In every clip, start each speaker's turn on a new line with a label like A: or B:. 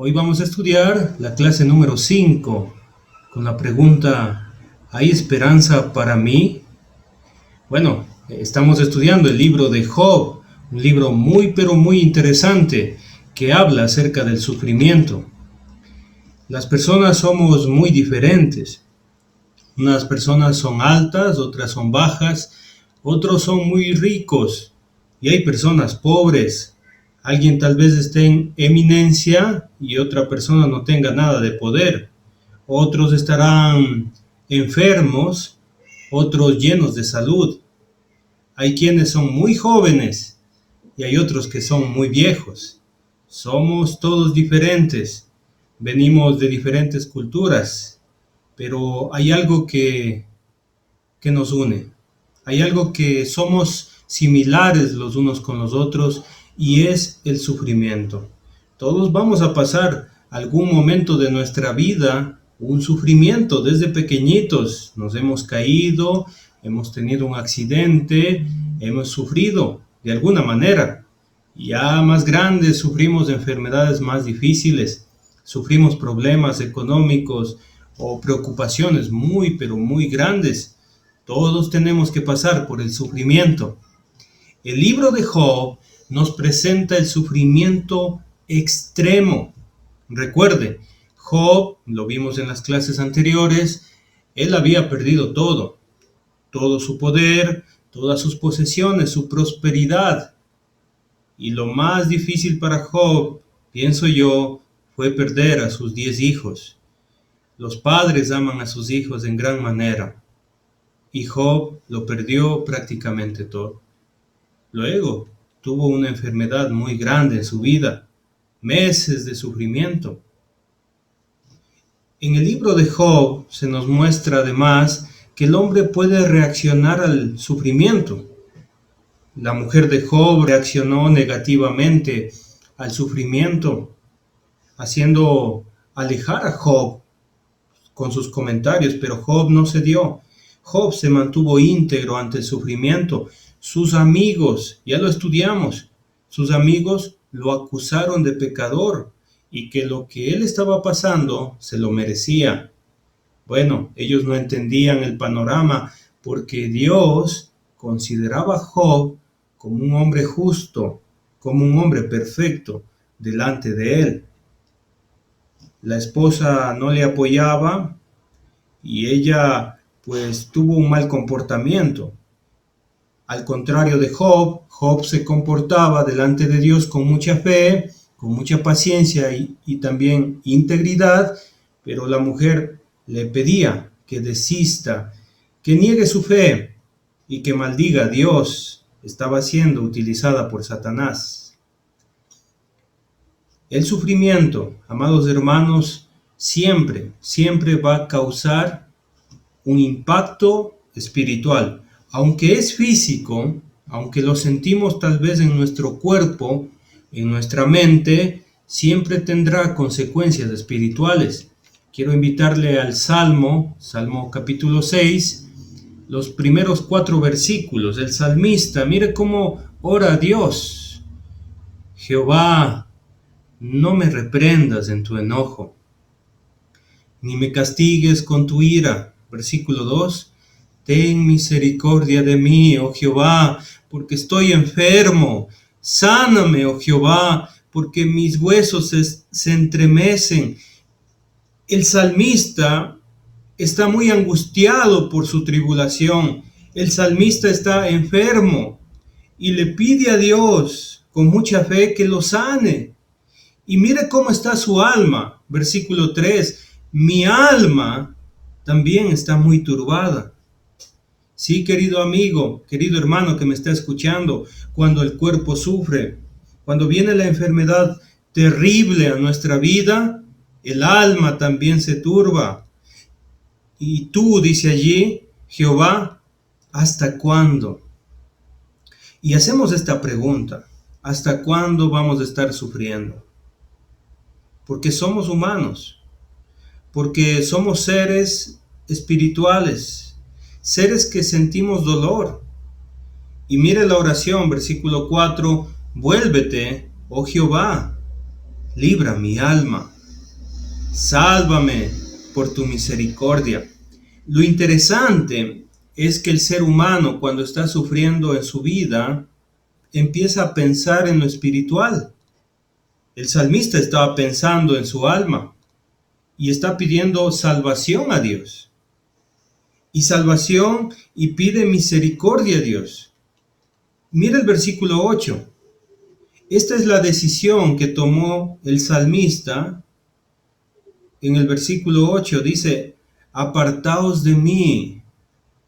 A: Hoy vamos a estudiar la clase número 5 con la pregunta: ¿hay esperanza para mí? Bueno, estamos estudiando el libro de Job, un libro muy pero muy interesante que habla acerca del sufrimiento. Las personas somos muy diferentes. Unas personas son altas, otras son bajas, otros son muy ricos y hay personas pobres. Alguien tal vez esté en eminencia y otra persona no tenga nada de poder. Otros estarán enfermos, otros llenos de salud. Hay quienes son muy jóvenes y hay otros que son muy viejos. Somos todos diferentes, venimos de diferentes culturas, pero hay algo que nos une. Hay algo que somos similares los unos con los otros y es el sufrimiento. Todos vamos a pasar algún momento de nuestra vida un sufrimiento desde pequeñitos. Nos hemos caído, hemos tenido un accidente, hemos sufrido de alguna manera. Ya más grandes sufrimos enfermedades más difíciles, sufrimos problemas económicos o preocupaciones muy pero muy grandes. Todos tenemos que pasar por el sufrimiento. El libro de Job nos presenta el sufrimiento extremo. Recuerde, Job, lo vimos en las clases anteriores, él había perdido todo su poder, todas sus posesiones, su prosperidad. Y lo más difícil para Job, pienso yo, fue perder a sus 10 hijos. Los padres aman a sus hijos en gran manera. Y Job lo perdió prácticamente todo. Luego tuvo una enfermedad muy grande en su vida, meses de sufrimiento. En el libro de Job se nos muestra además que el hombre puede reaccionar al sufrimiento. La mujer de Job reaccionó negativamente al sufrimiento, haciendo alejar a Job con sus comentarios, pero Job no cedió. Job se mantuvo íntegro ante el sufrimiento. Sus amigos, ya lo estudiamos, sus amigos lo acusaron de pecador y que lo que él estaba pasando se lo merecía. Bueno, ellos no entendían el panorama porque Dios consideraba a Job como un hombre justo, como un hombre perfecto delante de él. La esposa no le apoyaba y ella pues tuvo un mal comportamiento. Al contrario de Job, Job se comportaba delante de Dios con mucha fe, con mucha paciencia y también integridad, pero la mujer le pedía que desista, que niegue su fe y que maldiga a Dios. Estaba siendo utilizada por Satanás. El sufrimiento, amados hermanos, siempre va a causar un impacto espiritual. Aunque es físico, aunque lo sentimos tal vez en nuestro cuerpo, en nuestra mente, siempre tendrá consecuencias espirituales. Quiero invitarle al Salmo capítulo 6, los primeros 4 versículos. El salmista, mire cómo ora a Dios. Jehová, no me reprendas en tu enojo, ni me castigues con tu ira. Versículo 2. Ten misericordia de mí, oh Jehová, porque estoy enfermo. Sáname, oh Jehová, porque mis huesos se entremecen. El salmista está muy angustiado por su tribulación. El salmista está enfermo y le pide a Dios con mucha fe que lo sane. Y mire cómo está su alma. Versículo 3. Mi alma también está muy turbada. Sí, querido amigo, querido hermano que me está escuchando, cuando el cuerpo sufre, cuando viene la enfermedad terrible a nuestra vida, el alma también se turba. Y tú, dice allí, Jehová, ¿hasta cuándo? Y hacemos esta pregunta: ¿hasta cuándo vamos a estar sufriendo? Porque somos humanos, porque somos seres espirituales, seres que sentimos dolor. Y mire la oración, versículo 4, vuélvete, oh Jehová. libra mi alma, sálvame por tu misericordia. Lo interesante es que el ser humano, cuando está sufriendo en su vida, empieza a pensar en lo espiritual. El salmista estaba pensando en su alma y está pidiendo salvación a Dios. Y salvación y pide misericordia a Dios. Mira el versículo 8. Esta es la decisión que tomó el salmista. En el versículo 8 dice: apartaos de mí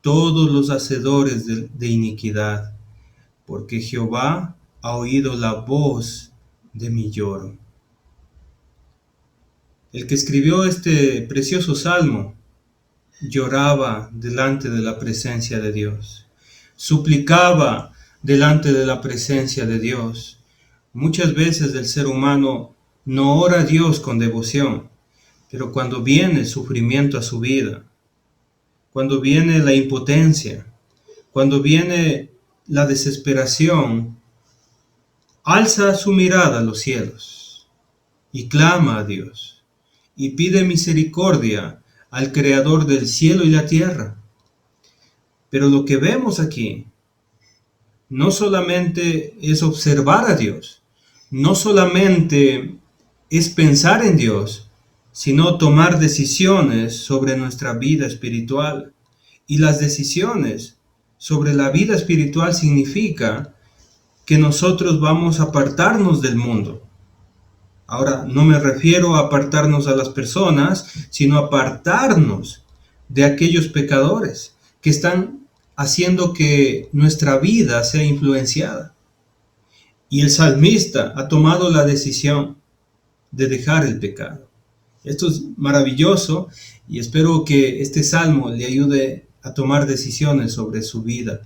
A: todos los hacedores de iniquidad, porque Jehová ha oído la voz de mi lloro. El que escribió este precioso salmo lloraba delante de la presencia de Dios, suplicaba delante de la presencia de Dios. Muchas veces el ser humano no ora a Dios con devoción, pero cuando viene el sufrimiento a su vida, cuando viene la impotencia, cuando viene la desesperación, alza su mirada a los cielos y clama a Dios y pide misericordia al Creador del cielo y la tierra. Pero lo que vemos aquí no solamente es observar a Dios, no solamente es pensar en Dios, sino tomar decisiones sobre nuestra vida espiritual. Y las decisiones sobre la vida espiritual significa que nosotros vamos a apartarnos del mundo. Ahora, no me refiero a apartarnos a las personas, sino a apartarnos de aquellos pecadores que están haciendo que nuestra vida sea influenciada. Y el salmista ha tomado la decisión de dejar el pecado. Esto es maravilloso y espero que este salmo le ayude a tomar decisiones sobre su vida.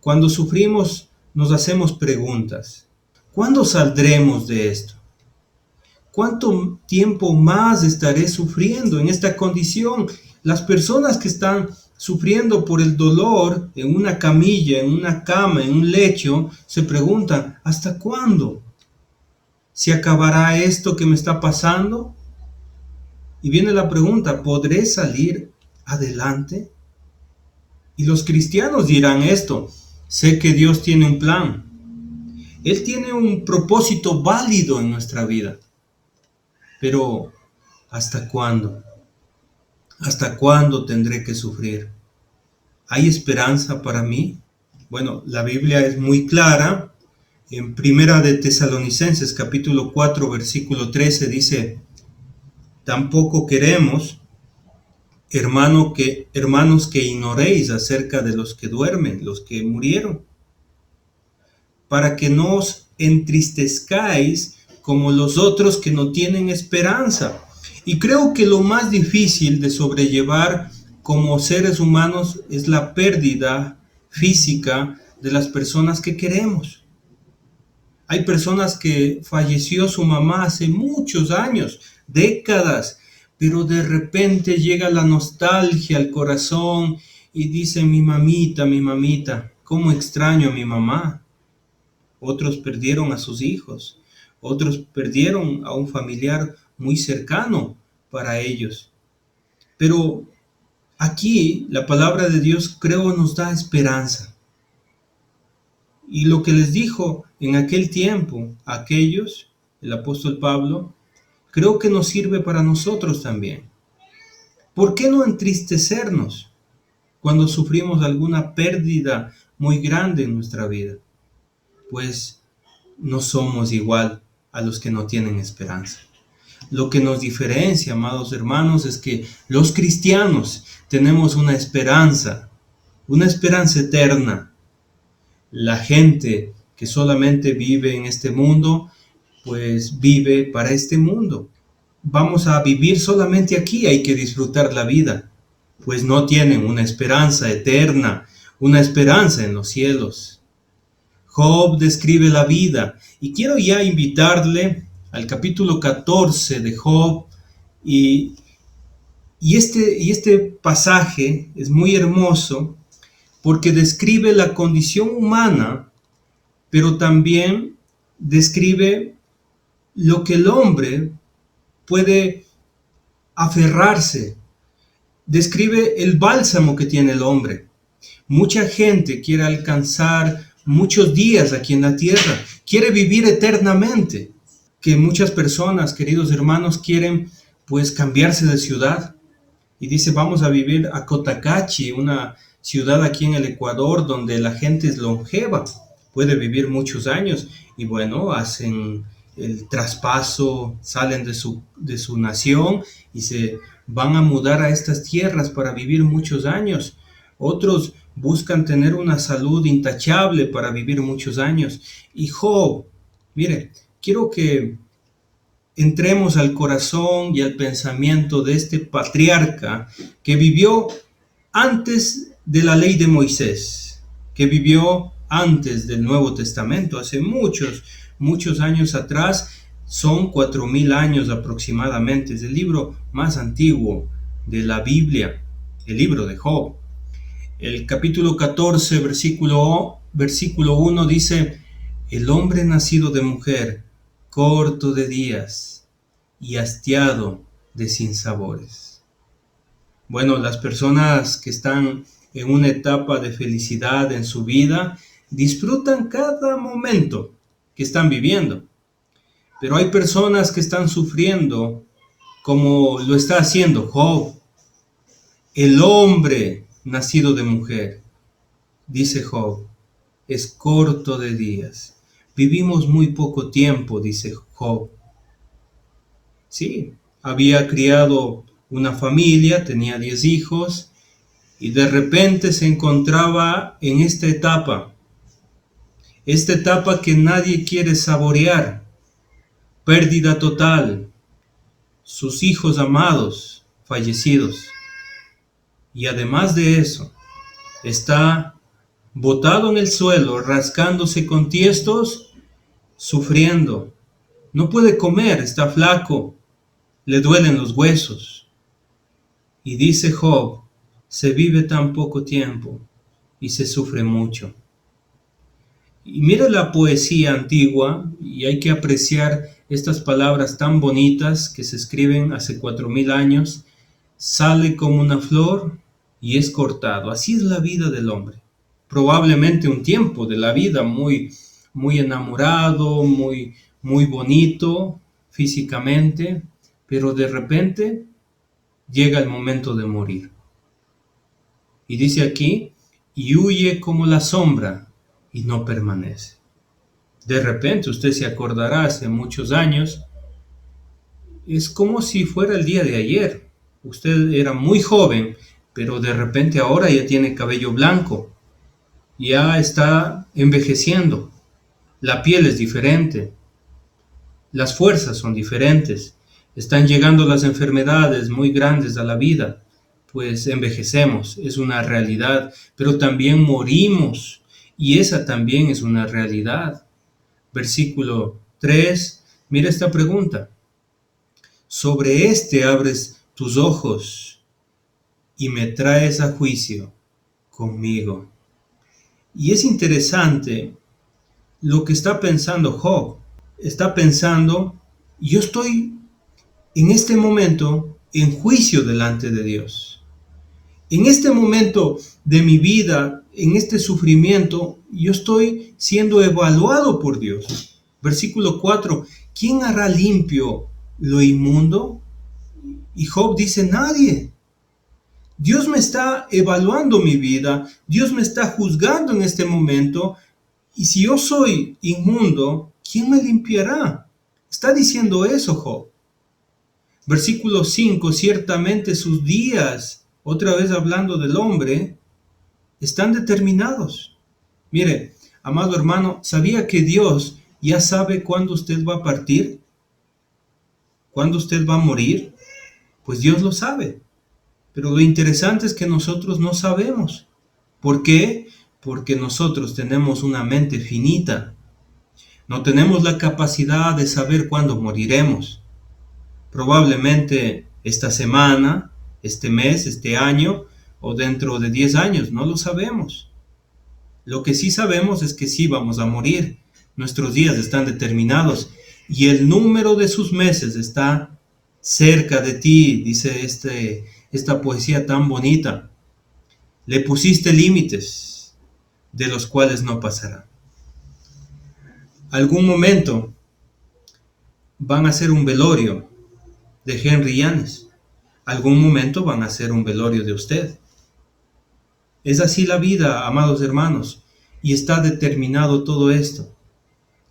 A: Cuando sufrimos, nos hacemos preguntas. ¿Cuándo saldremos de esto? ¿Cuánto tiempo más estaré sufriendo en esta condición? Las personas que están sufriendo por el dolor en una camilla, en una cama, en un lecho, se preguntan: ¿hasta cuándo? ¿Se acabará esto que me está pasando? Y viene la pregunta: ¿podré salir adelante? Y los cristianos dirán esto: sé que Dios tiene un plan. Él tiene un propósito válido en nuestra vida. Pero, ¿hasta cuándo? ¿Hasta cuándo tendré que sufrir? ¿Hay esperanza para mí? Bueno, la Biblia es muy clara. En Primera de Tesalonicenses, capítulo 4, versículo 13, dice: tampoco queremos, hermanos, que ignoréis acerca de los que duermen, los que murieron, para que no os entristezcáis como los otros que no tienen esperanza. Y creo que lo más difícil de sobrellevar como seres humanos es la pérdida física de las personas que queremos. Hay personas que falleció su mamá hace muchos años, décadas, pero de repente llega la nostalgia al corazón y dicen: mi mamita, cómo extraño a mi mamá. Otros perdieron a sus hijos, otros perdieron a un familiar muy cercano para ellos. Pero aquí la palabra de Dios, creo, nos da esperanza. Y lo que les dijo en aquel tiempo a aquellos, el apóstol Pablo, creo que nos sirve para nosotros también. ¿Por qué no entristecernos cuando sufrimos alguna pérdida muy grande en nuestra vida? Pues no somos igual a los que no tienen esperanza. Lo que nos diferencia, amados hermanos, es que los cristianos tenemos una esperanza eterna. La gente que solamente vive en este mundo, pues vive para este mundo. Vamos a vivir solamente aquí, hay que disfrutar la vida, pues no tienen una esperanza eterna, una esperanza en los cielos. Job describe la vida y quiero ya invitarle al capítulo 14 de Job y este pasaje es muy hermoso porque describe la condición humana, pero también describe lo que el hombre puede aferrarse. Describe el bálsamo que tiene el hombre. Mucha gente quiere alcanzar muchos días aquí en la tierra, quiere vivir eternamente. Que muchas personas, queridos hermanos, quieren pues cambiarse de ciudad y dice vamos a vivir a Cotacachi, una ciudad aquí en el Ecuador donde la gente es longeva, puede vivir muchos años y bueno, hacen el traspaso, salen de su nación y se van a mudar a estas tierras para vivir muchos años. Otros buscan tener una salud intachable para vivir muchos años. Y Job, mire, quiero que entremos al corazón y al pensamiento de este patriarca que vivió antes de la ley de Moisés, que vivió antes del Nuevo Testamento, hace muchos años atrás, son 4000 años aproximadamente, es el libro más antiguo de la Biblia, el libro de Job. El capítulo 14, versículo 1 dice, el hombre nacido de mujer, corto de días y hastiado de sinsabores. Bueno, las personas que están en una etapa de felicidad en su vida disfrutan cada momento que están viviendo. Pero hay personas que están sufriendo como lo está haciendo Job. El hombre nacido de mujer, dice Job, es corto de días. Vivimos muy poco tiempo, dice Job. Sí, había criado una familia, tenía 10 hijos y de repente se encontraba en esta etapa que nadie quiere saborear, pérdida total, sus hijos amados fallecidos. Y además de eso, está botado en el suelo, rascándose con tiestos, sufriendo. No puede comer, está flaco, le duelen los huesos. Y dice Job, se vive tan poco tiempo y se sufre mucho. Y mira la poesía antigua, y hay que apreciar estas palabras tan bonitas que se escriben hace 4000 años. Sale como una flor y es cortado. Así es la vida del hombre. Probablemente un tiempo de la vida muy enamorado, muy bonito físicamente, pero de repente llega el momento de morir. Y dice aquí, y huye como la sombra y no permanece. De repente usted se acordará hace muchos años, es como si fuera el día de ayer. Usted era muy joven, pero de repente ahora ya tiene cabello blanco, ya está envejeciendo, la piel es diferente, las fuerzas son diferentes, están llegando las enfermedades muy grandes a la vida, pues envejecemos, es una realidad, pero también morimos, y esa también es una realidad. Versículo 3, mira esta pregunta. Sobre este abres tus ojos y me traes a juicio conmigo. Y es interesante lo que está pensando Job. Está pensando, yo estoy en este momento en juicio delante de Dios. En este momento de mi vida, en este sufrimiento, yo estoy siendo evaluado por Dios. Versículo 4, ¿quién hará limpio lo inmundo? Y Job dice, nadie. Dios me está evaluando mi vida, Dios me está juzgando en este momento, y si yo soy inmundo, ¿quién me limpiará? Está diciendo eso Job. Versículo 5, ciertamente sus días, otra vez hablando del hombre, están determinados. Mire, amado hermano, ¿sabía que Dios ya sabe cuándo usted va a partir? ¿Cuándo usted va a morir? Pues Dios lo sabe. Pero lo interesante es que nosotros no sabemos. ¿Por qué? Porque nosotros tenemos una mente finita. No tenemos la capacidad de saber cuándo moriremos. Probablemente esta semana, este mes, este año o dentro de 10 años, no lo sabemos. Lo que sí sabemos es que sí vamos a morir. Nuestros días están determinados. y el número de sus meses está cerca de ti, dice esta poesía tan bonita. Le pusiste límites de los cuales no pasará. Algún momento van a hacer un velorio de Henry Llanes. Algún momento van a hacer un velorio de usted. Es así la vida, amados hermanos, y está determinado todo esto.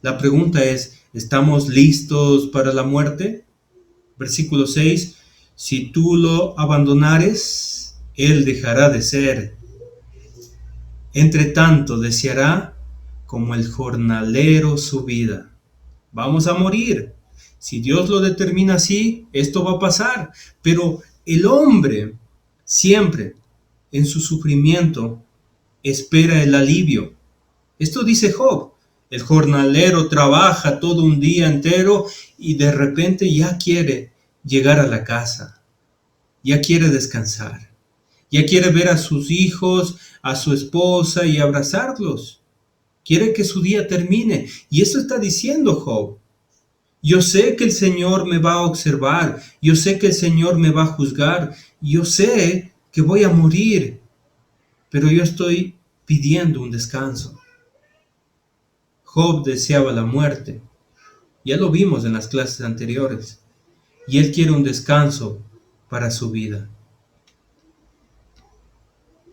A: La pregunta es, ¿estamos listos para la muerte? Versículo 6, si tú lo abandonares, él dejará de ser. Entre tanto, deseará como el jornalero su vida. Vamos a morir. Si Dios lo determina así, esto va a pasar. Pero el hombre siempre en su sufrimiento espera el alivio. Esto dice Job. El jornalero trabaja todo un día entero y de repente ya quiere llegar a la casa. Ya quiere descansar. Ya quiere ver a sus hijos, a su esposa y abrazarlos. Quiere que su día termine. Y eso está diciendo Job. Yo sé que el Señor me va a observar. Yo sé que el Señor me va a juzgar. Yo sé que voy a morir. Pero yo estoy pidiendo un descanso. Job deseaba la muerte. Ya lo vimos en las clases anteriores. Y él quiere un descanso para su vida.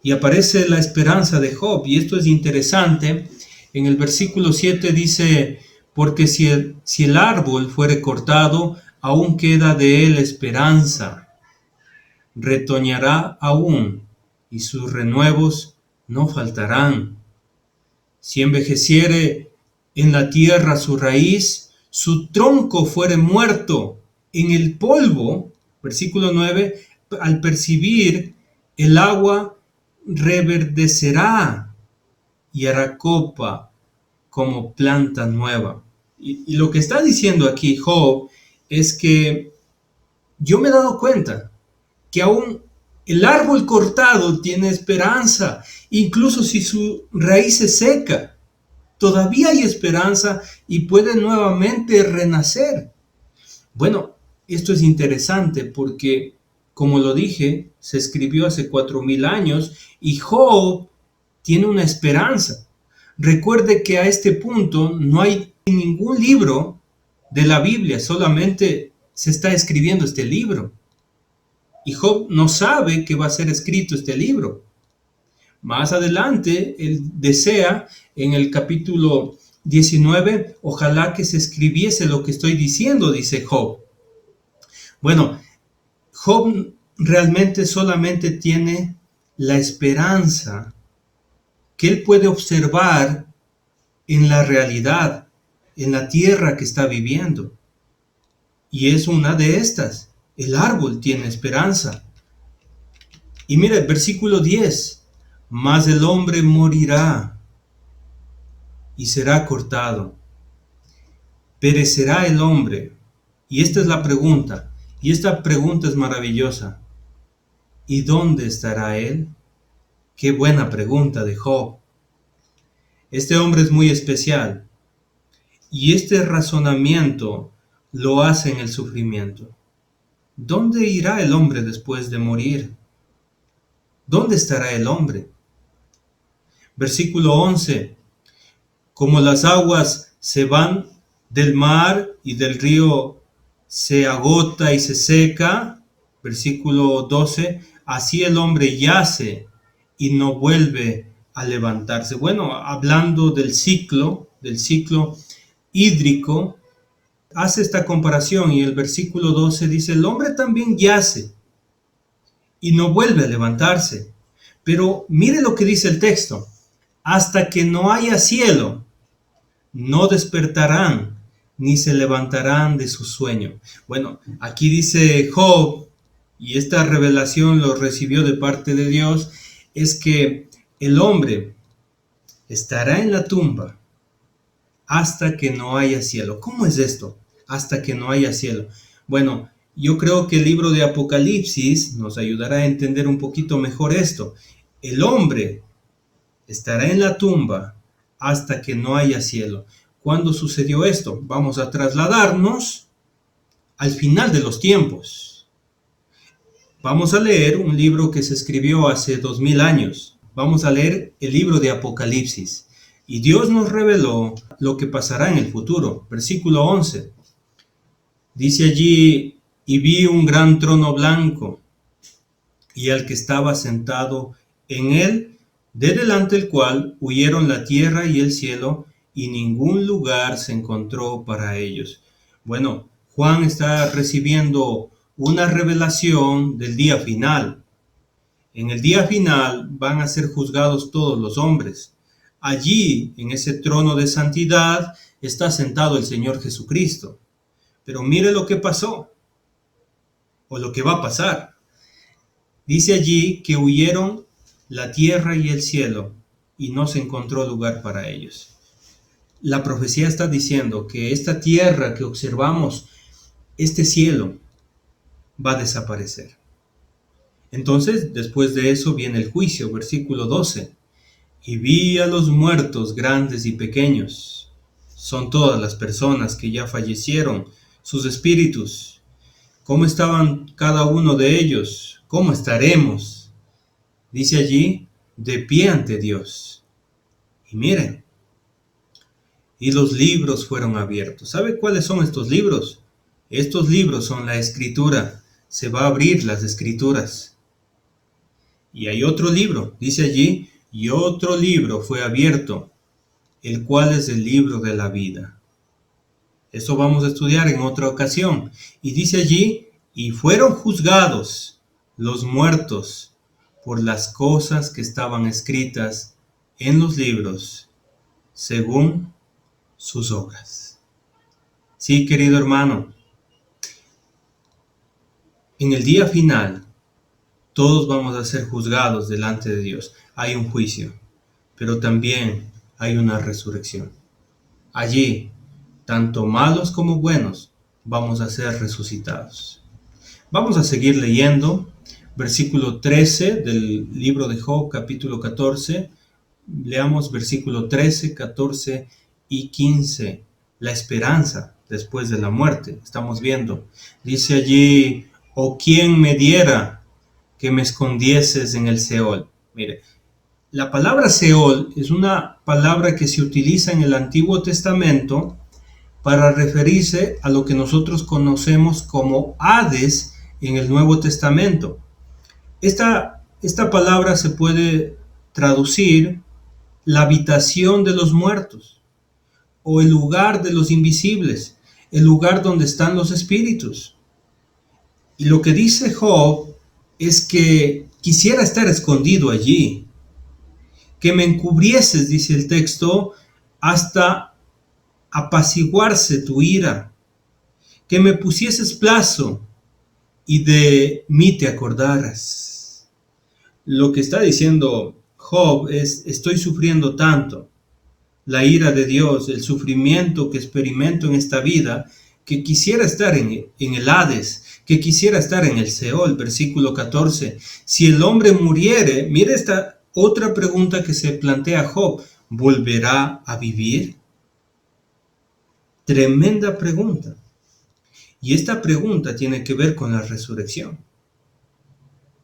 A: Y aparece la esperanza de Job. Y esto es interesante. En el versículo 7 dice, porque si el árbol fuere cortado, aún queda de él esperanza. Retoñará aún, y sus renuevos no faltarán. Si envejeciere en la tierra su raíz, su tronco fuere muerto en el polvo, versículo 9, al percibir el agua reverdecerá y hará copa como planta nueva. Y lo que está diciendo aquí Job es que yo me he dado cuenta que aún el árbol cortado tiene esperanza, incluso si su raíz se seca, todavía hay esperanza y puede nuevamente renacer. Bueno, esto es interesante porque, como lo dije, se escribió hace 4000 años y Job tiene una esperanza. Recuerde que a este punto no hay ningún libro de la Biblia, solamente se está escribiendo este libro. Y Job no sabe que va a ser escrito este libro. Más adelante, él desea, en el capítulo 19, ojalá que se escribiese lo que estoy diciendo, dice Job. Bueno, Job realmente solamente tiene la esperanza que él puede observar en la realidad, en la tierra que está viviendo. Y es una de estas. El árbol tiene esperanza. Y mira el versículo 10. Mas el hombre morirá y será cortado. Perecerá el hombre. Y esta es la pregunta. Y esta pregunta es maravillosa. ¿Y dónde estará él? Qué buena pregunta de Job. Este hombre es muy especial. Y este razonamiento lo hace en el sufrimiento. ¿Dónde irá el hombre después de morir? ¿Dónde estará el hombre? Versículo 11. Como las aguas se van del mar y del río se agota y se seca. Versículo 12. Así el hombre yace y no vuelve a levantarse. Bueno, hablando del ciclo hídrico, hace esta comparación y el versículo 12 dice, el hombre también yace y no vuelve a levantarse. Pero mire lo que dice el texto, hasta que no haya cielo, no despertarán ni se levantarán de su sueño. Bueno, aquí dice Job, y esta revelación lo recibió de parte de Dios, es que el hombre estará en la tumba hasta que no haya cielo. ¿Cómo es esto? Hasta que no haya cielo. Bueno, yo creo que el libro de Apocalipsis nos ayudará a entender un poquito mejor esto. El hombre estará en la tumba hasta que no haya cielo. ¿Cuándo sucedió esto? Vamos a trasladarnos al final de los tiempos. Vamos a leer un libro que se escribió hace 2000 años. Vamos a leer el libro de Apocalipsis. Y Dios nos reveló lo que pasará en el futuro. Versículo 11. Dice allí, y vi un gran trono blanco, y al que estaba sentado en él, de delante del cual huyeron la tierra y el cielo, y ningún lugar se encontró para ellos. Bueno, Juan está recibiendo una revelación del día final. En el día final van a ser juzgados todos los hombres. Allí, en ese trono de santidad, está sentado el Señor Jesucristo. Pero mire lo que pasó, o lo que va a pasar. Dice allí que huyeron la tierra y el cielo, y no se encontró lugar para ellos. La profecía está diciendo que esta tierra que observamos, este cielo, va a desaparecer. Entonces, después de eso viene el juicio, versículo 12. Y vi a los muertos grandes y pequeños. Son todas las personas que ya fallecieron, sus espíritus. ¿Cómo estaban cada uno de ellos? ¿Cómo estaremos? Dice allí, de pie ante Dios. Y miren, y los libros fueron abiertos. ¿Sabe cuáles son estos libros? Estos libros son la escritura. Se va a abrir las escrituras. Y hay otro libro, dice allí, y otro libro fue abierto, el cual es el libro de la vida. Esto vamos a estudiar en otra ocasión. Y dice allí, y fueron juzgados los muertos por las cosas que estaban escritas en los libros, según sus obras. Sí, querido hermano, en el día final, todos vamos a ser juzgados delante de Dios. Hay un juicio, pero también hay una resurrección. Allí, tanto malos como buenos, vamos a ser resucitados. Vamos a seguir leyendo versículo 13 del libro de Job, capítulo 14. Leamos versículo 13, 14 y 15. La esperanza después de la muerte. Estamos viendo. Dice allí, ¿o quién me diera que me escondieses en el Seol? Mire, la palabra Seol es una palabra que se utiliza en el Antiguo Testamento para referirse a lo que nosotros conocemos como Hades en el Nuevo Testamento. Esta palabra se puede traducir la habitación de los muertos o el lugar de los invisibles, el lugar donde están los espíritus. Y lo que dice Job es que quisiera estar escondido allí, que me encubrieses, dice el texto, hasta apaciguarse tu ira, que me pusieses plazo y de mí te acordaras. Lo que está diciendo Job es, estoy sufriendo tanto, la ira de Dios, el sufrimiento que experimento en esta vida, que quisiera estar en el Hades, que quisiera estar en el Seol, versículo 14. Si el hombre muriere, mire esta otra pregunta que se plantea Job, ¿volverá a vivir? Tremenda pregunta. Y esta pregunta tiene que ver con la resurrección.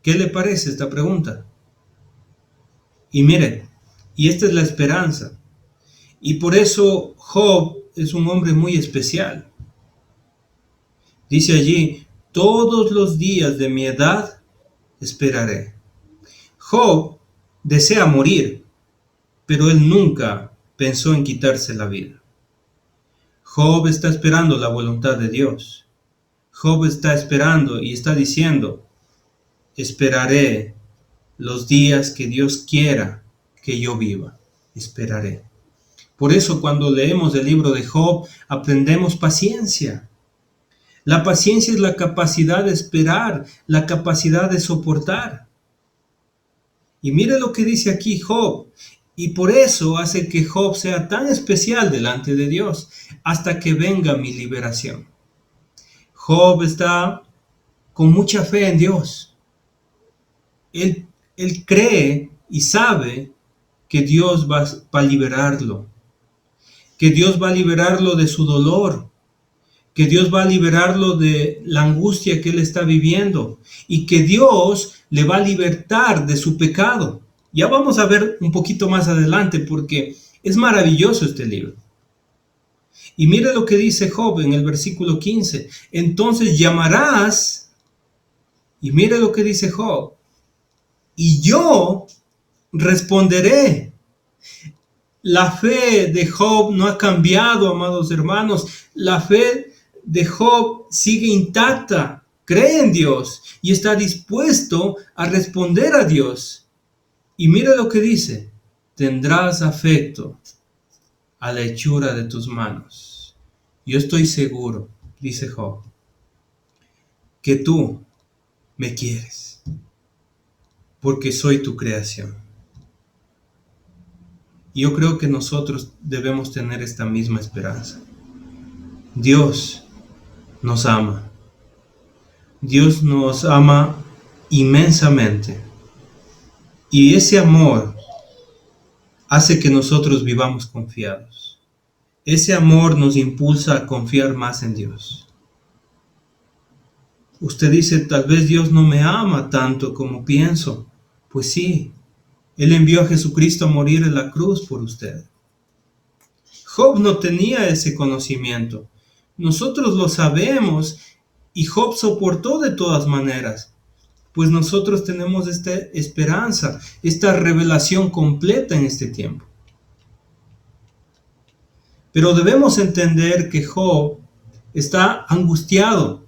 A: ¿Qué le parece esta pregunta? Y miren, y esta es la esperanza. Y por eso Job es un hombre muy especial. Dice allí, todos los días de mi edad esperaré. Job desea morir, pero él nunca pensó en quitarse la vida. Job está esperando la voluntad de Dios. Job está esperando y está diciendo, esperaré los días que Dios quiera que yo viva. Esperaré. Por eso cuando leemos el libro de Job, aprendemos paciencia. La paciencia es la capacidad de esperar, la capacidad de soportar. Y mire lo que dice aquí Job. Y por eso hace que Job sea tan especial delante de Dios, hasta que venga mi liberación. Job está con mucha fe en Dios. Él cree y sabe que Dios va a liberarlo, que Dios va a liberarlo de su dolor, que Dios va a liberarlo de la angustia que él está viviendo y que Dios le va a libertar de su pecado. Ya vamos a ver un poquito más adelante porque es maravilloso este libro. Y mire lo que dice Job en el versículo 15. Entonces llamarás, y mire lo que dice Job, y yo responderé. La fe de Job no ha cambiado, amados hermanos. La fe de Job sigue intacta. Cree en Dios y está dispuesto a responder a Dios. Y mira lo que dice. Tendrás afecto a la hechura de tus manos. Yo estoy seguro, dice Job, que tú me quieres, porque soy tu creación. Y yo creo que nosotros debemos tener esta misma esperanza. Dios nos ama. Dios nos ama inmensamente. Y ese amor hace que nosotros vivamos confiados. Ese amor nos impulsa a confiar más en Dios. Usted dice, tal vez Dios no me ama tanto como pienso. Pues sí, Él envió a Jesucristo a morir en la cruz por usted. Job no tenía ese conocimiento. Nosotros lo sabemos y Job soportó de todas maneras. Pues nosotros tenemos esta esperanza, esta revelación completa en este tiempo. Pero debemos entender que Job está angustiado.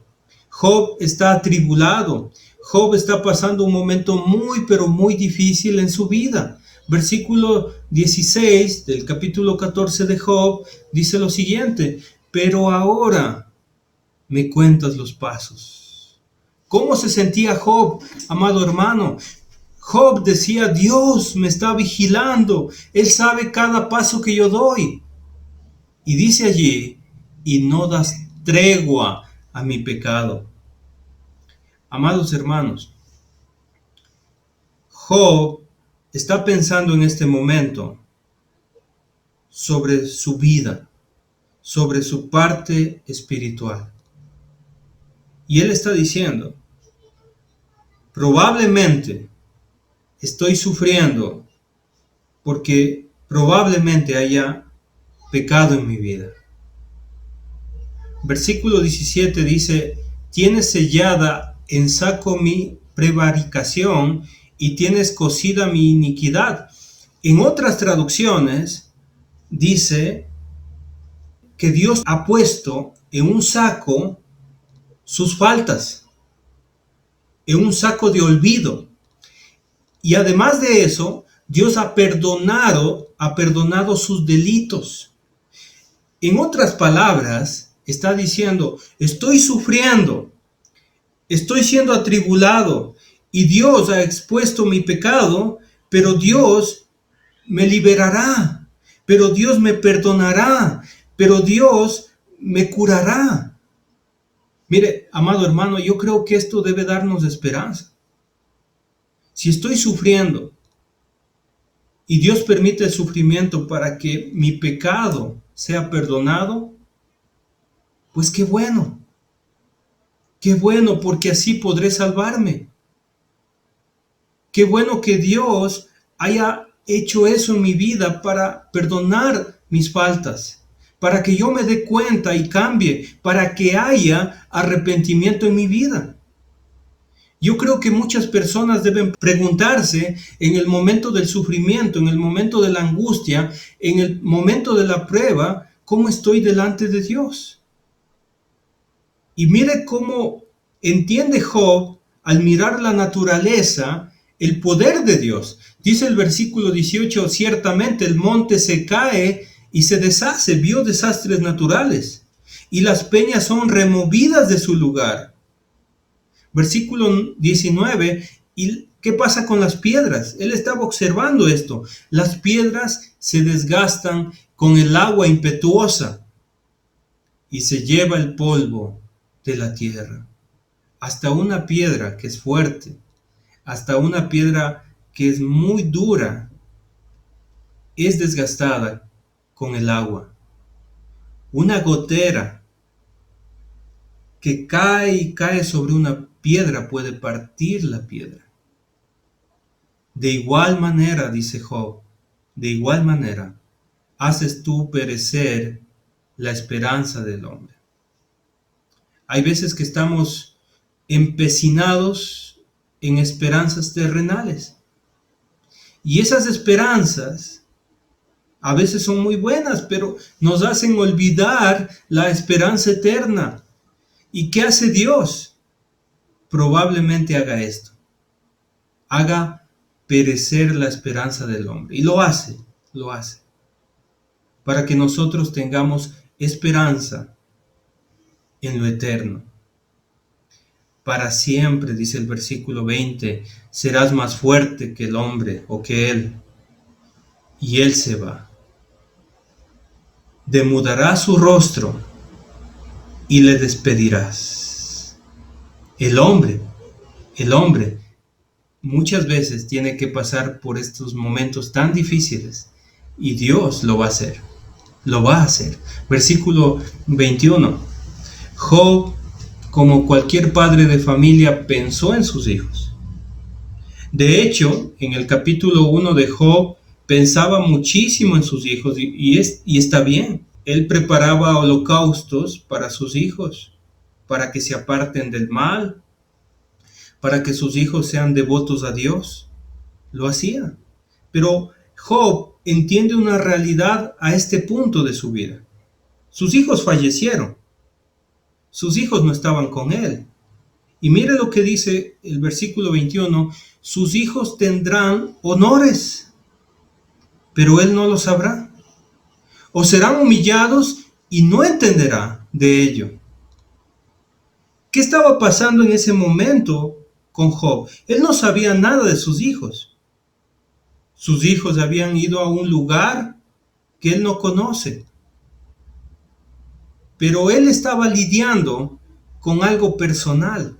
A: Job está atribulado. Job está pasando un momento muy, pero muy difícil en su vida. Versículo 16 del capítulo 14 de Job dice lo siguiente: pero ahora me cuentas los pasos. ¿Cómo se sentía Job, amado hermano? Job decía, Dios me está vigilando. Él sabe cada paso que yo doy. Y dice allí, y no das tregua a mi pecado. Amados hermanos, Job está pensando en este momento sobre su vida, sobre su parte espiritual. Y él está diciendo, probablemente estoy sufriendo porque probablemente haya pecado en mi vida. Versículo 17 dice, tienes sellada en saco mi prevaricación y tienes cosida mi iniquidad. En otras traducciones dice que Dios ha puesto en un saco sus faltas, en un saco de olvido. Y además de eso, Dios ha perdonado sus delitos. En otras palabras, está diciendo, estoy sufriendo, estoy siendo atribulado y Dios ha expuesto mi pecado, pero Dios me liberará, pero Dios me perdonará, pero Dios me curará. Mire, amado hermano, yo creo que esto debe darnos esperanza. Si estoy sufriendo y Dios permite el sufrimiento para que mi pecado sea perdonado, pues qué bueno, porque así podré salvarme. Qué bueno que Dios haya hecho eso en mi vida para perdonar mis faltas, para que yo me dé cuenta y cambie, para que haya arrepentimiento en mi vida. Yo creo que muchas personas deben preguntarse en el momento del sufrimiento, en el momento de la angustia, en el momento de la prueba, ¿cómo estoy delante de Dios? Y mire cómo entiende Job al mirar la naturaleza, el poder de Dios. Dice el versículo 18, ciertamente el monte se cae y se deshace, vio desastres naturales, y las peñas son removidas de su lugar. Versículo 19, ¿y qué pasa con las piedras? Él estaba observando esto. Las piedras se desgastan con el agua impetuosa y se lleva el polvo de la tierra. Hasta una piedra que es fuerte, hasta una piedra que es muy dura, es desgastada con el agua. Una gotera que cae y cae sobre una piedra puede partir la piedra. De igual manera, dice Job, de igual manera, haces tú perecer la esperanza del hombre. Hay veces que estamos empecinados en esperanzas terrenales. Y esas esperanzas a veces son muy buenas, pero nos hacen olvidar la esperanza eterna. ¿Y qué hace Dios? Probablemente haga esto. Haga perecer la esperanza del hombre. Y lo hace. Para que nosotros tengamos esperanza en lo eterno. Para siempre, dice el versículo 20, serás más fuerte que el hombre o que él. Y él se va. Demudará su rostro y le despedirás. El hombre, muchas veces tiene que pasar por estos momentos tan difíciles y Dios lo va a hacer. Versículo 21. Job, como cualquier padre de familia, pensó en sus hijos. De hecho, en el capítulo 1 de Job, pensaba muchísimo en sus hijos y está bien. Él preparaba holocaustos para sus hijos, para que se aparten del mal, para que sus hijos sean devotos a Dios. Lo hacía. Pero Job entiende una realidad a este punto de su vida. Sus hijos fallecieron. Sus hijos no estaban con él. Y mire lo que dice el versículo 21. Sus hijos tendrán honores, pero él no lo sabrá. O serán humillados y no entenderá de ello. ¿Qué estaba pasando en ese momento con Job? Él no sabía nada de sus hijos. Sus hijos habían ido a un lugar que él no conoce. Pero él estaba lidiando con algo personal.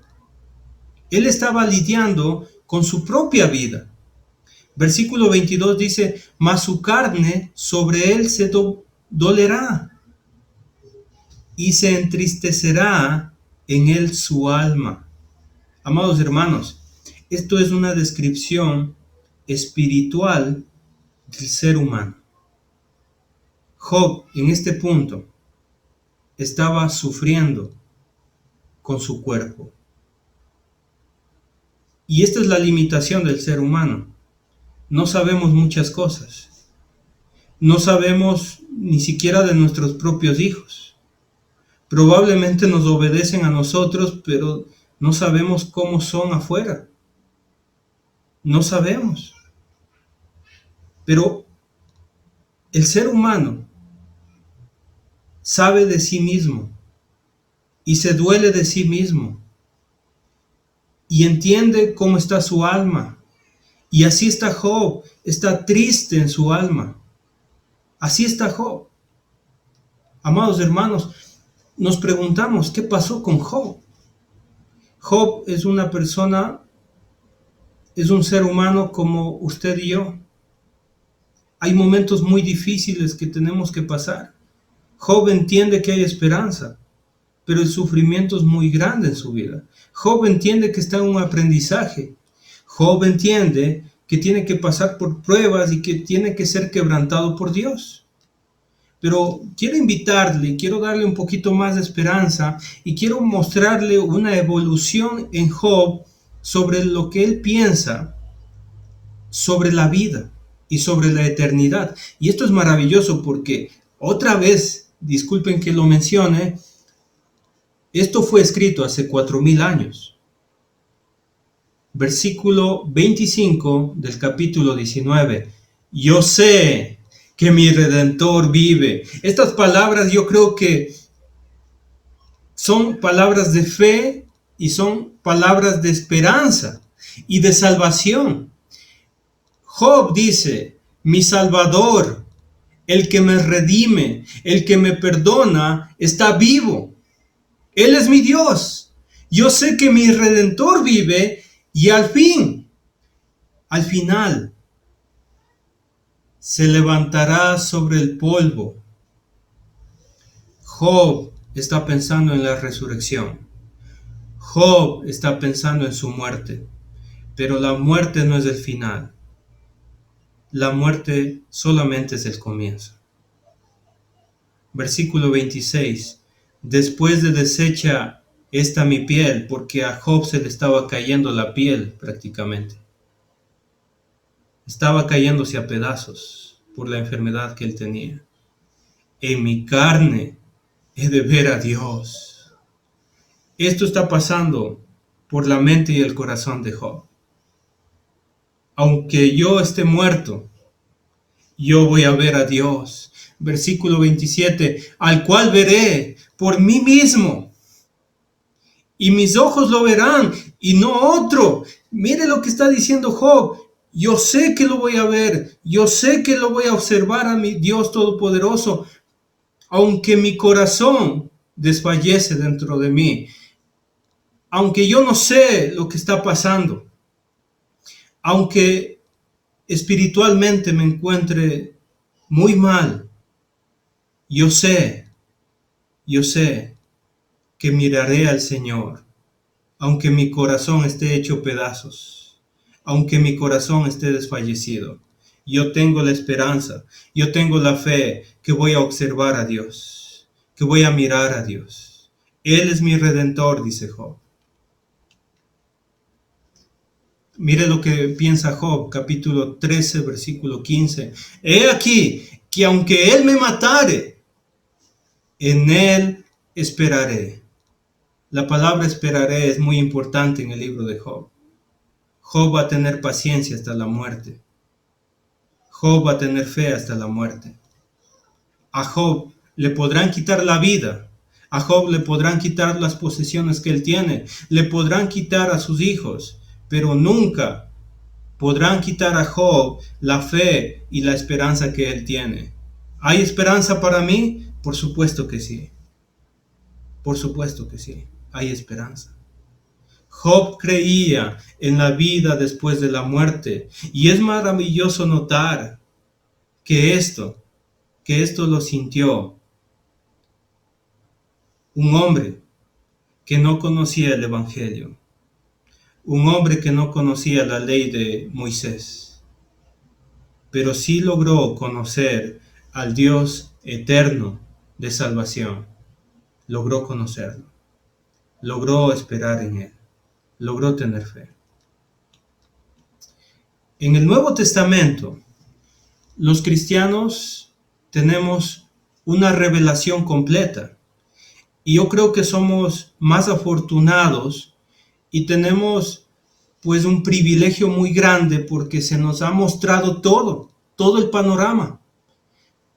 A: Él estaba lidiando con su propia vida. Versículo 22 dice, mas su carne sobre él se dolerá y se entristecerá en él su alma. Amados hermanos, esto es una descripción espiritual del ser humano. Job, en este punto, estaba sufriendo con su cuerpo. Y esta es la limitación del ser humano. No sabemos muchas cosas. No sabemos ni siquiera de nuestros propios hijos. Probablemente nos obedecen a nosotros, pero no sabemos cómo son afuera. No sabemos. Pero el ser humano sabe de sí mismo y se duele de sí mismo y entiende cómo está su alma. Y así está Job, está triste en su alma. Así está Job. Amados hermanos, nos preguntamos, ¿qué pasó con Job? Job es una persona, es un ser humano como usted y yo. Hay momentos muy difíciles que tenemos que pasar. Job entiende que hay esperanza, pero el sufrimiento es muy grande en su vida. Job entiende que está en un aprendizaje. Job entiende que tiene que pasar por pruebas y que tiene que ser quebrantado por Dios. Pero quiero invitarle, quiero darle un poquito más de esperanza y quiero mostrarle una evolución en Job sobre lo que él piensa sobre la vida y sobre la eternidad. Y esto es maravilloso porque, otra vez, disculpen que lo mencione, esto fue escrito hace 4000 años. Versículo 25 del capítulo 19. Yo sé que mi Redentor vive. Estas palabras yo creo que son palabras de fe y son palabras de esperanza y de salvación. Job dice, mi Salvador, el que me redime, el que me perdona, está vivo. Él es mi Dios. Yo sé que mi Redentor vive y al final, se levantará sobre el polvo. Job está pensando en la resurrección. Job está pensando en su muerte. Pero la muerte no es el final. La muerte solamente es el comienzo. Versículo 26. Después de deshecha esta mi piel, porque a Job se le estaba cayendo la piel prácticamente. Estaba cayéndose a pedazos por la enfermedad que él tenía. En mi carne he de ver a Dios. Esto está pasando por la mente y el corazón de Job. Aunque yo esté muerto, yo voy a ver a Dios. Versículo 27, al cual veré por mí mismo, y mis ojos lo verán, y no otro. Mire lo que está diciendo Job. Yo sé que lo voy a ver, yo sé que lo voy a observar a mi Dios Todopoderoso, aunque mi corazón desfallece dentro de mí, aunque yo no sé lo que está pasando, aunque espiritualmente me encuentre muy mal, yo sé que miraré al Señor, aunque mi corazón esté hecho pedazos, aunque mi corazón esté desfallecido. Yo tengo la esperanza, yo tengo la fe que voy a observar a Dios, que voy a mirar a Dios. Él es mi redentor, dice Job. Mire lo que piensa Job, capítulo 13, versículo 15. He aquí que aunque él me matare, en él esperaré. La palabra esperaré es muy importante en el libro de Job. Job va a tener paciencia hasta la muerte. Job va a tener fe hasta la muerte. A Job le podrán quitar la vida. A Job le podrán quitar las posesiones que él tiene. Le podrán quitar a sus hijos. Pero nunca podrán quitar a Job la fe y la esperanza que él tiene. ¿Hay esperanza para mí? Por supuesto que sí. Por supuesto que sí. Hay esperanza. Job creía en la vida después de la muerte. Y es maravilloso notar que esto lo sintió un hombre que no conocía el Evangelio. Un hombre que no conocía la ley de Moisés. Pero sí logró conocer al Dios eterno de salvación. Logró conocerlo. Logró esperar en él. Logró tener fe. En el Nuevo Testamento, los cristianos tenemos una revelación completa. Y yo creo que somos más afortunados y tenemos pues un privilegio muy grande porque se nos ha mostrado todo el panorama.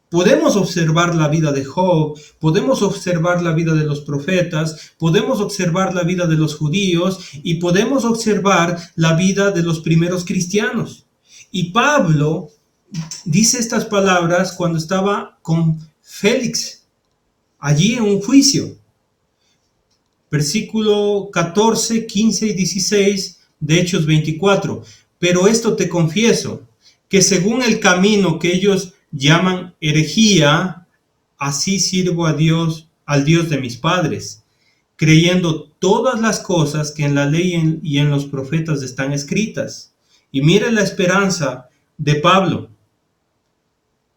A: Podemos observar la vida de Job, podemos observar la vida de los profetas, podemos observar la vida de los judíos y podemos observar la vida de los primeros cristianos. Y Pablo dice estas palabras cuando estaba con Félix, allí en un juicio. Versículo 14, 15 y 16 de Hechos 24. Pero esto te confieso, que según el camino que ellos llaman herejía, así sirvo a Dios, al Dios de mis padres, creyendo todas las cosas que en la ley y en los profetas están escritas. Y mire la esperanza de Pablo.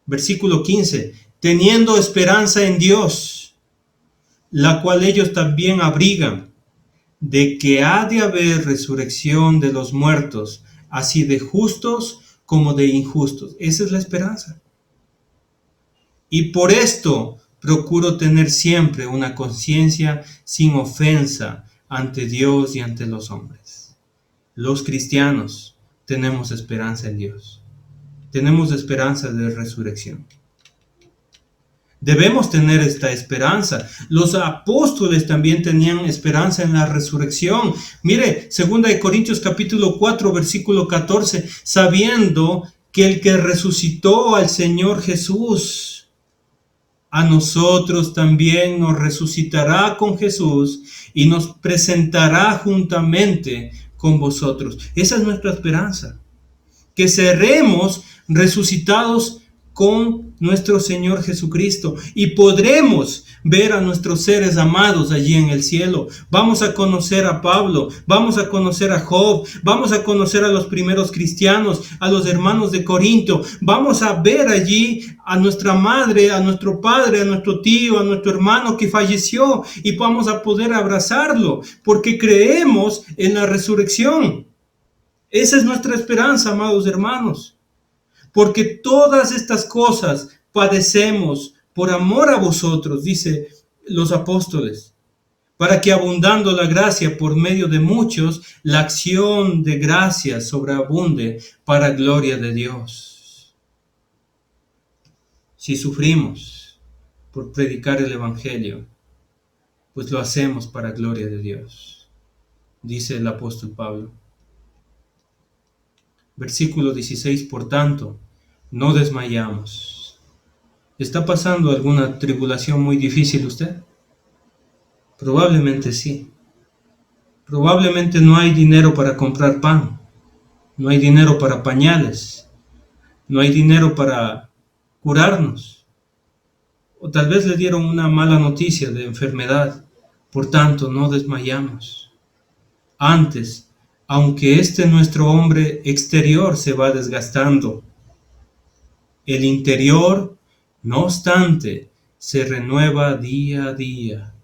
A: Versículo 15. Teniendo esperanza en Dios, la cual ellos también abrigan, de que ha de haber resurrección de los muertos, así de justos como de injustos. Esa es la esperanza. Y por esto procuro tener siempre una conciencia sin ofensa ante Dios y ante los hombres. Los cristianos tenemos esperanza en Dios. Tenemos esperanza de resurrección. Debemos tener esta esperanza. Los apóstoles también tenían esperanza en la resurrección. Mire, 2 Corintios capítulo 4, versículo 14, sabiendo que el que resucitó al Señor Jesús, a nosotros también nos resucitará con Jesús y nos presentará juntamente con vosotros. Esa es nuestra esperanza. Que seremos resucitados con nuestro Señor Jesucristo, y podremos ver a nuestros seres amados allí en el cielo. Vamos a conocer a Pablo, vamos a conocer a Job, vamos a conocer a los primeros cristianos, a los hermanos de Corinto. Vamos a ver allí a nuestra madre, a nuestro padre, a nuestro tío, a nuestro hermano que falleció, y vamos a poder abrazarlo porque creemos en la resurrección. Esa es nuestra esperanza, amados hermanos. Porque todas estas cosas padecemos por amor a vosotros, dice los apóstoles, para que abundando la gracia por medio de muchos, la acción de gracia sobreabunde para gloria de Dios. Si sufrimos por predicar el Evangelio, pues lo hacemos para gloria de Dios, dice el apóstol Pablo. Versículo 16, por tanto, no desmayamos. ¿Está pasando alguna tribulación muy difícil usted? Probablemente sí. Probablemente no hay dinero para comprar pan, no hay dinero para pañales, no hay dinero para curarnos. O tal vez le dieron una mala noticia de enfermedad. Por tanto, no desmayamos. Antes, aunque nuestro hombre exterior se va desgastando, el interior, no obstante, se renueva día a día.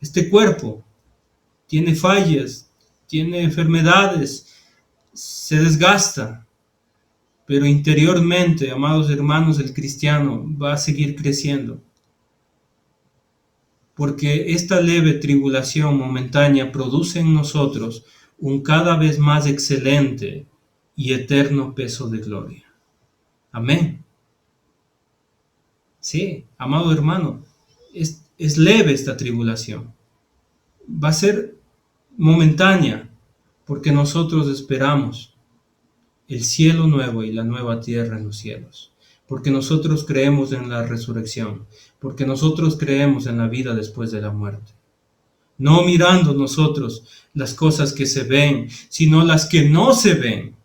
A: Este cuerpo tiene fallas, tiene enfermedades, se desgasta, pero interiormente, amados hermanos, el cristiano va a seguir creciendo. Porque esta leve tribulación momentánea produce en nosotros un cada vez más excelente y eterno peso de gloria. Amén. Sí, amado hermano, es leve esta tribulación. Va a ser momentánea, porque nosotros esperamos el cielo nuevo y la nueva tierra en los cielos. Porque nosotros creemos en la resurrección, porque nosotros creemos en la vida después de la muerte. No mirando nosotros las cosas que se ven, sino las que no se ven.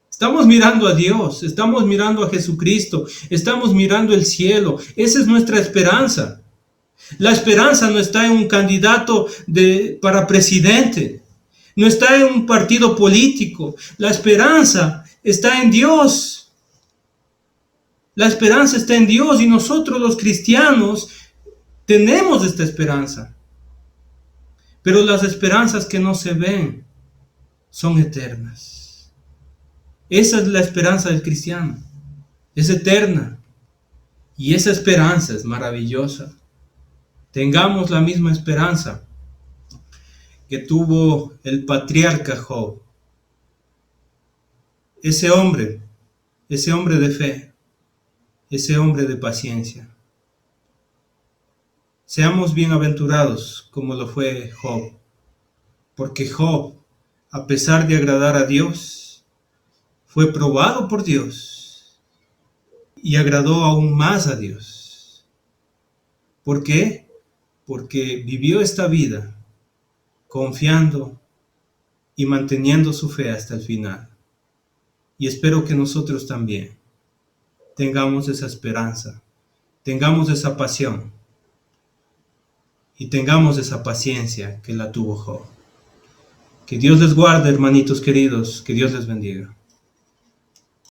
A: Estamos mirando a Dios, estamos mirando a Jesucristo, estamos mirando el cielo. Esa es nuestra esperanza. La esperanza no está en un candidato para presidente, no está en un partido político. La esperanza está en Dios. La esperanza está en Dios, y nosotros los cristianos tenemos esta esperanza. Pero las esperanzas que no se ven son eternas. Esa es la esperanza del cristiano. Es eterna. Y esa esperanza es maravillosa. Tengamos la misma esperanza que tuvo el patriarca Job. Ese hombre de fe, ese hombre de paciencia. Seamos bienaventurados como lo fue Job, porque Job, a pesar de agradar a Dios, fue probado por Dios y agradó aún más a Dios. ¿Por qué? Porque vivió esta vida confiando y manteniendo su fe hasta el final. Y espero que nosotros también tengamos esa esperanza, tengamos esa pasión y tengamos esa paciencia que la tuvo Job. Que Dios les guarde, hermanitos queridos, que Dios les bendiga.